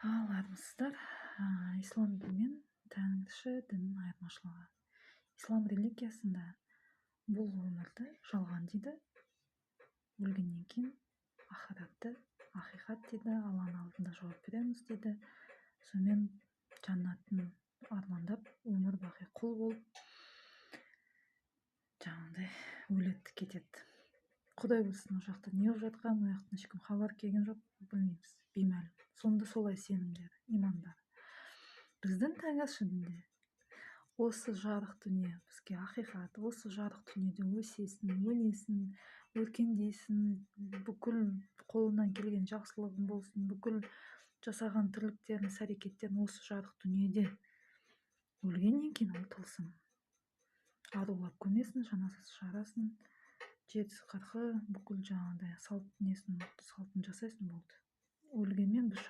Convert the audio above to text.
Армысыздар. Ислам діні мен тәңірші діннің айырмашылығы. Ислам религиясында бұл өмірді жалған дейді. Өлгеннен кейін ақиратты ақиқат дейді, Алланың алдында жауап береміз дейді. Сонымен жаннатын армандап өмір бақи құл болып жаңағыдай өледі кетеді. Құдай білсін, ол жақта не болып жатқанын, ол жақтан ешкім хабар келген жоқ, білмейміз, беймәлім. Сонда солай сенімдері, имандары. Біздің тәңірші дінде осы жарық дүние бізге ақиқат, осы жарық дүниеде өсесің, өнесің, өркендейсің, бүкіл қолынан келген жақсылығың болсын, бүкіл жасаған тірліктерің, іс-әрекеттерің осы жарық дүниеде. Өлгеннен кейін ол тылсым. Арулар көмесін, жаназасы шығарасың, жетісі қырқы бүкіл жаңағыдай салтын жасайсың, болды. Өлгенмен біз